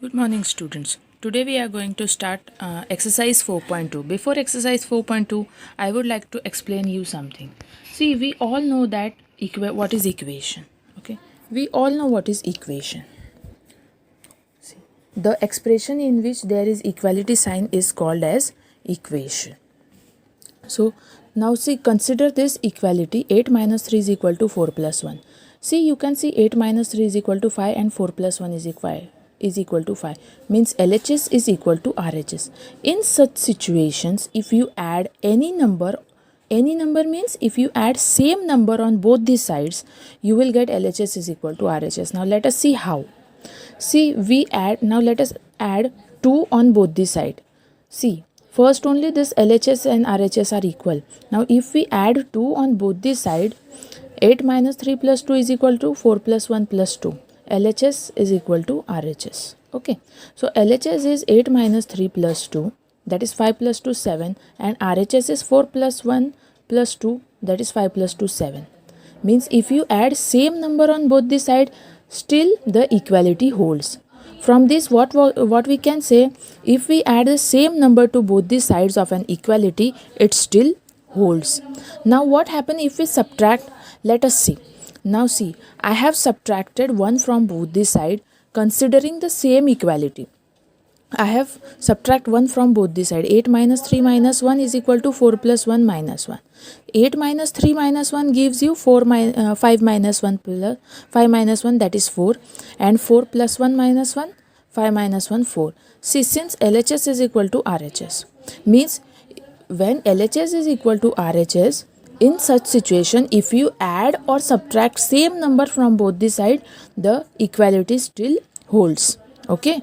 Good morning, students. Today we are going to start exercise 4.2. Before exercise 4.2, I would like to explain you something. See, we all know that what is equation. Okay, we all know what is equation. See, the expression in which there is equality sign is called as equation. So now see, consider this equality. 8 minus 3 is equal to 4 plus 1. See, you can see 8 minus 3 is equal to 5 and 4 plus 1 is equal to 5. Means LHS is equal to RHS. In such situations, if you add any number means if you add same number on both the sides, you will get LHS is equal to RHS. Now let us see how. See, let us add 2 on both the side. See, first only this LHS and RHS are equal. Now if we add 2 on both the side, 8 minus 3 plus 2 is equal to 4 plus 1 plus 2. LHS is equal to RHS. Okay. So LHS is 8 minus 3 plus 2, that is 5 plus 2 7, and RHS is 4 plus 1 plus 2, that is 5 plus 2 7. Means if you add same number on both the side, still the equality holds. From this what we can say, if we add the same number to both the sides of an equality, it still holds. Now what happens if we subtract? Let us see. Now see, I have subtracted 1 from both the side considering the same equality. I have subtract 1 from both the side. 8 minus 3 minus 1 is equal to 4 plus 1 minus 1. 8 minus 3 minus 1 gives you 5 minus 1 plus 5 minus 1, that is 4, and 4 plus 1 minus 1, 5 minus 1, 4. See, since LHS is equal to RHS, means when LHS is equal to RHS, in such situation, if you add or subtract same number from both the side, the equality still holds. Okay.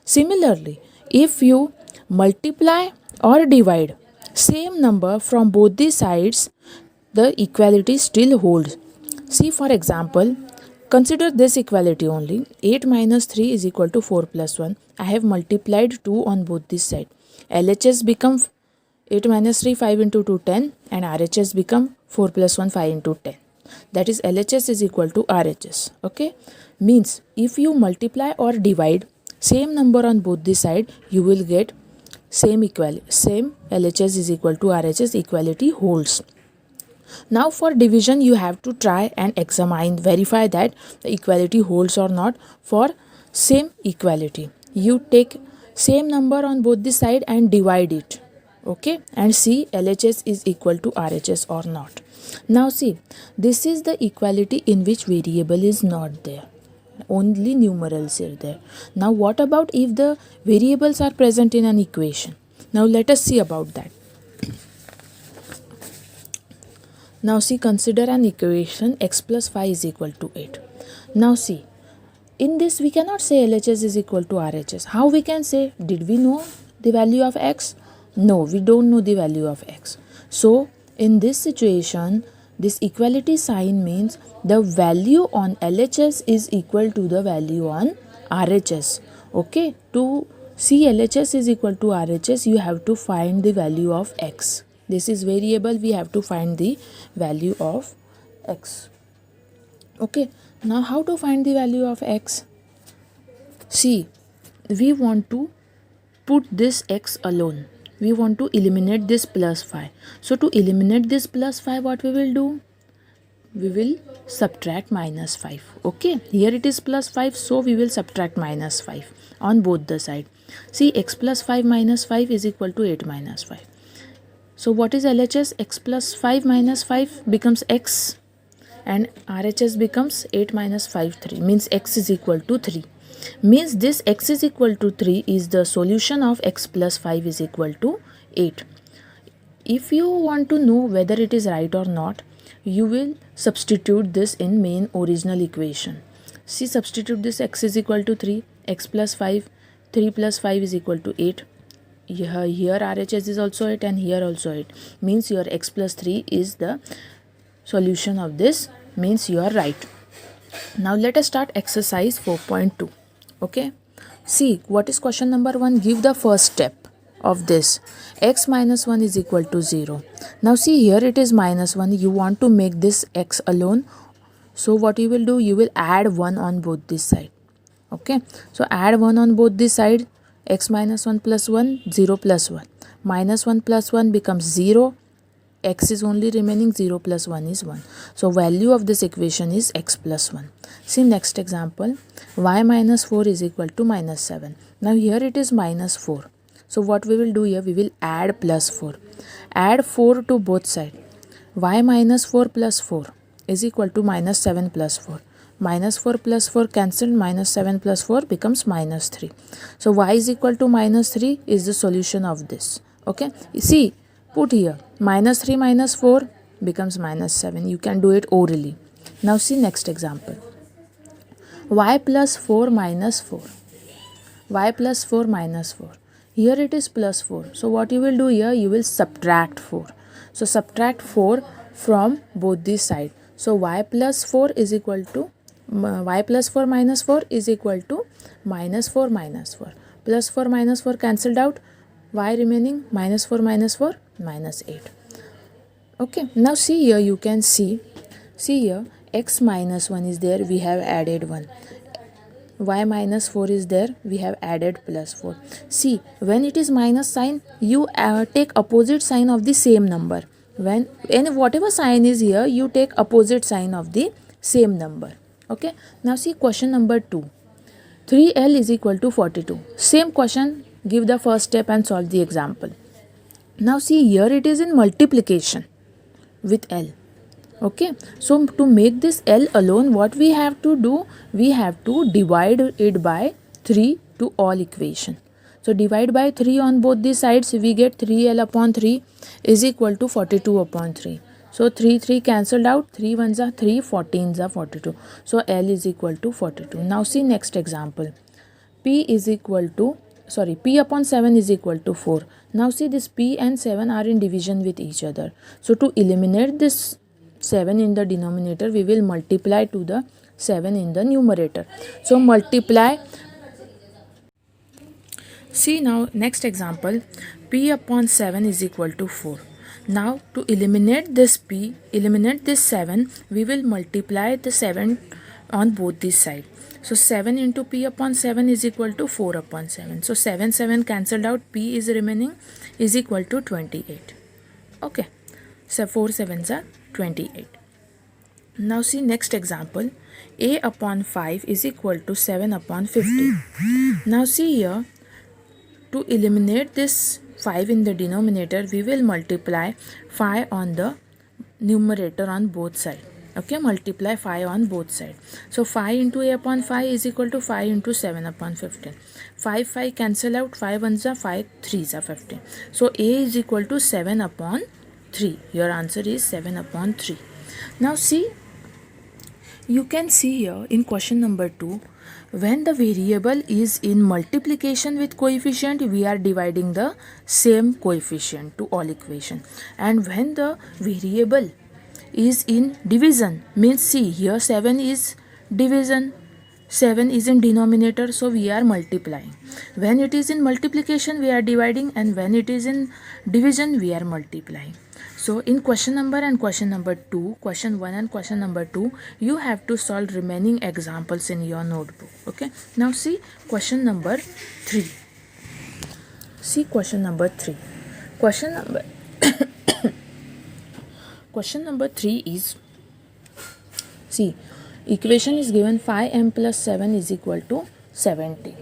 Similarly, if you multiply or divide same number from both the sides, the equality still holds. See, for example, consider this equality only. 8 minus 3 is equal to 4 plus 1. I have multiplied 2 on both this side. LHS become 8 minus 3, 5 into 2, 10, and RHS become 4 plus 1, 5 into 10. That is LHS is equal to RHS. Okay. Means if you multiply or divide same number on both the side, you will get same LHS is equal to RHS, equality holds. Now for division, you have to try and verify that the equality holds or not. For same equality, you take same number on both the side and divide it. Okay, and see LHS is equal to RHS or not. Now see, this is the equality in which variable is not there. Only numerals are there. Now what about if the variables are present in an equation? Now let us see about that. Now see, consider an equation x plus 5 is equal to 8. Now see, in this we cannot say LHS is equal to RHS. How we can say? Did we know the value of x? No, we don't know the value of x. So in this situation, this equality sign means the value on LHS is equal to the value on RHS. Okay, to see LHS is equal to RHS, you have to find the value of x. This is variable, we have to find the value of x. Okay, now how to find the value of x? See, we want to put this x alone. We want to eliminate this plus 5. So to eliminate this plus 5, what we will do? We will subtract minus 5. Okay, here it is plus 5, so we will subtract minus 5 on both the side. See, x plus 5 minus 5 is equal to 8 minus 5. So what is LHS? X plus 5 minus 5 becomes x, and RHS becomes 8 minus 5, 3. Means x is equal to 3. Means this x is equal to 3 is the solution of x plus 5 is equal to 8. If you want to know whether it is right or not, you will substitute this in main original equation. See, substitute this x is equal to 3, x plus 5, 3 plus 5 is equal to 8. Here RHS is also 8 and here also 8. Means your x plus 3 is the solution of this. Means you are right. Now let us start exercise 4.2. Okay, see, what is question number 1? Give the first step of this. X minus 1 is equal to 0. Now see, here it is minus 1. You want to make this x alone. So what you will do? You will add 1 on both this side. Okay, so add 1 on both the side. X minus 1 plus 1, 0 plus 1. Minus 1 plus 1 becomes 0. X is only remaining, 0 plus 1 is 1. So value of this equation is x plus 1. See next example, y minus 4 is equal to minus 7. Now here it is minus 4. So what we will do here, we will add plus 4. Add 4 to both sides. Y minus 4 plus 4 is equal to minus 7 plus 4. Minus 4 plus 4 cancelled, minus 7 plus 4 becomes minus 3. So y is equal to minus 3 is the solution of this. Okay, see, put here minus 3 minus 4 becomes minus 7. You can do it orally. Now see next example. Y plus 4 minus 4. Y plus 4 minus 4. Here it is plus 4. So what you will do here, you will subtract 4. So subtract 4 from both these sides. So y plus 4 is equal to y plus 4 minus 4 is equal to minus 4 minus 4. Plus 4 minus 4 cancelled out. Y remaining minus 4 minus 4 minus 8. Okay, now see here, you can see here x minus 1 is there, we have added 1. Y minus 4 is there, we have added plus 4. See, when it is minus sign, you take opposite sign of the same number. When whatever sign is here, you take opposite sign of the same number. Okay, now see question number 2. 3L is equal to 42. Same question, give the first step and solve the example. Now see here it is in multiplication with L. Okay, so to make this L alone, what we have to do, we have to divide it by 3 to all equation. So divide by 3 on both the sides, we get 3L upon 3 is equal to 42 upon 3. So 3 cancelled out, 3 ones are 3, 14s are 42. So L is equal to 42. Now see next example. P upon 7 is equal to 4. Now see this P and 7 are in division with each other. So to eliminate this 7 in the denominator, we will multiply to the 7 in the numerator. So multiply. See now next example, P upon 7 is equal to 4. Now to eliminate this P, eliminate this 7, we will multiply the 7 on both these sides. So 7 into P upon 7 is equal to 4 upon 7. So 7 cancelled out, P is remaining is equal to 28. Okay, so 4 sevens are 28. Now see next example, A upon 5 is equal to 7 upon 50. Now see here, to eliminate this 5 in the denominator, we will multiply 5 on the numerator on both sides. Okay, multiply 5 on both sides. So 5 into A upon 5 is equal to 5 into 7 upon 15. 5 cancel out, 5 ones are 5, 3s are 15. So A is equal to 7 upon 3. Your answer is 7 upon 3. Now see, you can see here in question number 2, when the variable is in multiplication with coefficient, we are dividing the same coefficient to all equation. And when the variable is in division, means see here 7 is division, 7 is in denominator, so we are multiplying. When it is in multiplication, we are dividing, and when it is in division, we are multiplying. So in question number and question number 2, question 1 and question number 2, you have to solve remaining examples in your notebook. Okay, now see question number 3. See question number 3. Question number 3 is, see, equation is given 5m plus 7 is equal to 17.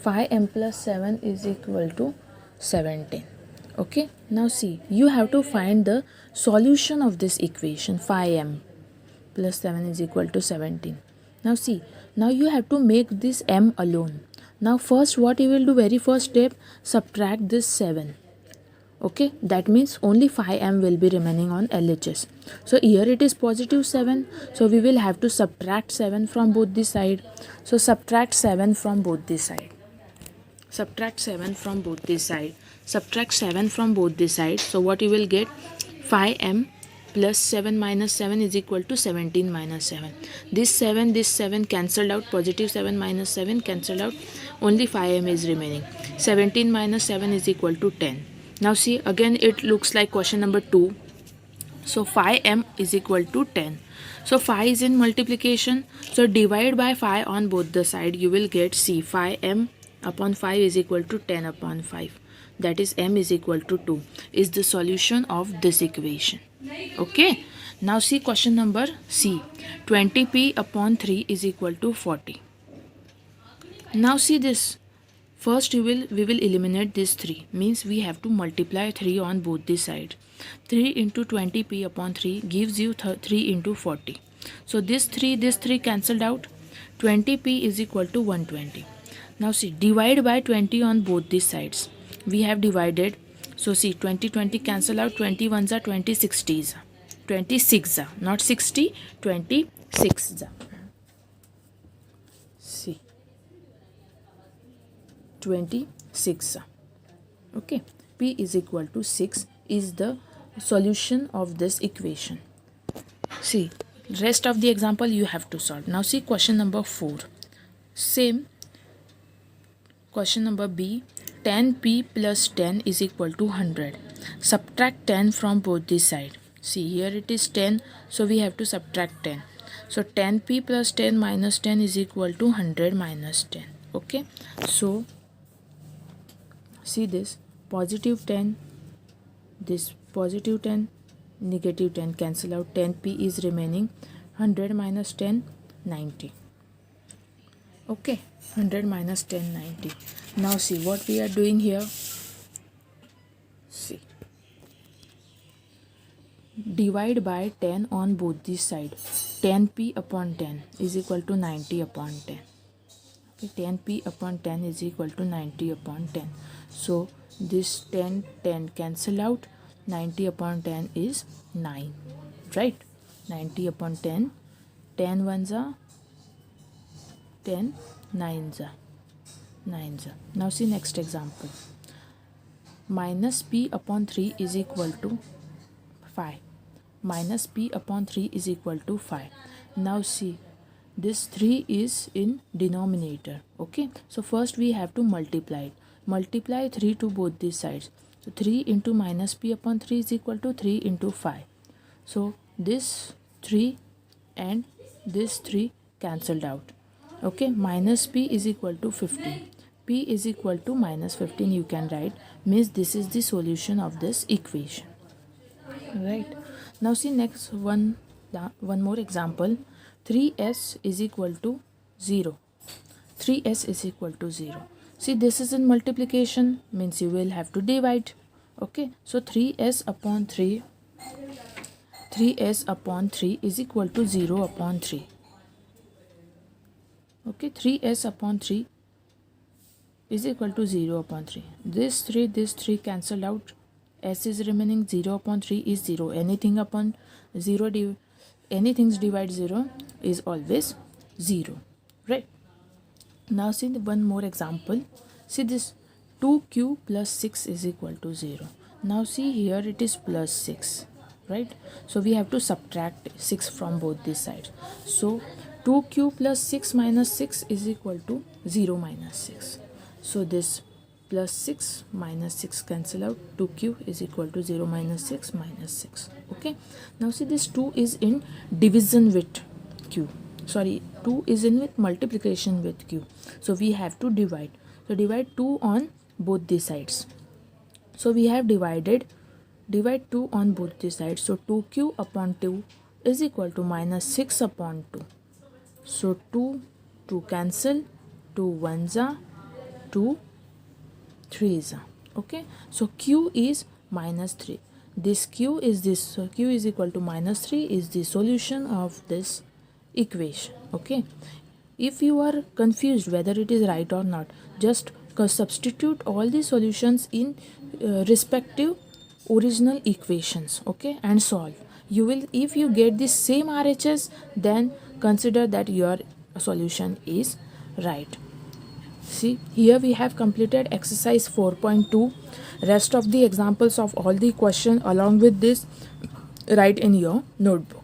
5m plus 7 is equal to 17. Okay, now see, you have to find the solution of this equation 5m plus 7 is equal to 17. Now see, now you have to make this m alone. Now first what you will do, very first step, subtract this 7. Okay, that means only 5m will be remaining on LHS. So here it is positive 7. So we will have to subtract 7 from both the side. So subtract 7 from both the side. Subtract 7 from both the side. Subtract 7 from both the sides. So what you will get, 5m plus 7 minus 7 is equal to 17 minus 7. This 7 cancelled out, positive 7 minus 7 cancelled out, only 5m is remaining. 17 minus 7 is equal to 10. Now see, again it looks like question number 2. So 5m is equal to 10. So phi is in multiplication. So divide by phi on both the side. You will get C phi m upon 5 is equal to 10 upon 5. That is m is equal to 2 is the solution of this equation. Okay. Now see question number C. 20p upon 3 is equal to 40. Now see this. First we will eliminate this 3. Means we have to multiply 3 on both the sides. 3 into 20p upon 3 gives you 3 into 40. So this 3 cancelled out. 20p is equal to 120. Now see, divide by 20 on both these sides. We have divided. So see, 20 cancel out. 20 ones are 20 60s. 26 not 60, 26. See, 26. Okay, p is equal to 6 is the solution of this equation. See, rest of the example you have to solve. Now see question number 4. Same question number B. 10p plus 10 is equal to 100. Subtract 10 from both the sides. See, here it is 10, so we have to subtract 10. So 10p plus 10 minus 10 is equal to 100 minus 10. Okay, so see this positive 10, this positive 10, negative 10 cancel out. 10p is remaining. 100 minus 10, 90. Okay, 100 minus 10, 90. Now see what we are doing here. See, divide by 10 on both these sides. 10p upon 10 is equal to 90 upon 10. Okay, 10p upon 10 is equal to 90 upon 10. So this 10 cancel out. 90 upon 10 is 9, right? 90 upon 10, 10 ones are 10, 9s are 9s. Now see next example. Minus p upon 3 is equal to 5. Minus p upon 3 is equal to 5. Now see, this 3 is in denominator. Okay, so first we have to multiply it. Multiply 3 to both these sides. So 3 into minus p upon 3 is equal to 3 into 5. So this 3 and this 3 cancelled out. Okay, minus p is equal to 15. P is equal to minus 15 you can write. Means this is the solution of this equation. Right. Now see next one more example. 3s is equal to 0. 3s is equal to 0. See, this is in multiplication, means you will have to divide. Okay, so 3s upon 3 is equal to 0 upon 3. Okay, 3s upon 3 is equal to 0 upon 3. This 3 cancelled out. S is remaining. 0 upon 3 is 0. Anything upon 0 anything's divide 0 is always 0, right? Now see one more example. See this 2q plus 6 is equal to 0. Now see here it is plus 6, right? So we have to subtract 6 from both these sides. So 2q plus 6 minus 6 is equal to 0 minus 6. So this plus 6 minus 6 cancel out. 2q is equal to 0 minus 6 minus 6. Okay, now see this 2 is in division with q. Sorry, 2 is in with multiplication with q. So we have to divide. So divide 2 on both the sides. So we have divide 2 on both the sides. So 2q upon 2 is equal to minus 6 upon 2. So 2 cancel. 2 ones are 2 3s. Okay, so q is minus 3. This q is this. So q is equal to minus 3 is the solution of this equation. Okay, if you are confused whether it is right or not, just substitute all the solutions in respective original equations. Okay, and solve. You will, if you get the same RHS, then consider that your solution is right. See, here we have completed exercise 4.2. Rest of the examples of all the questions along with this write in your notebook.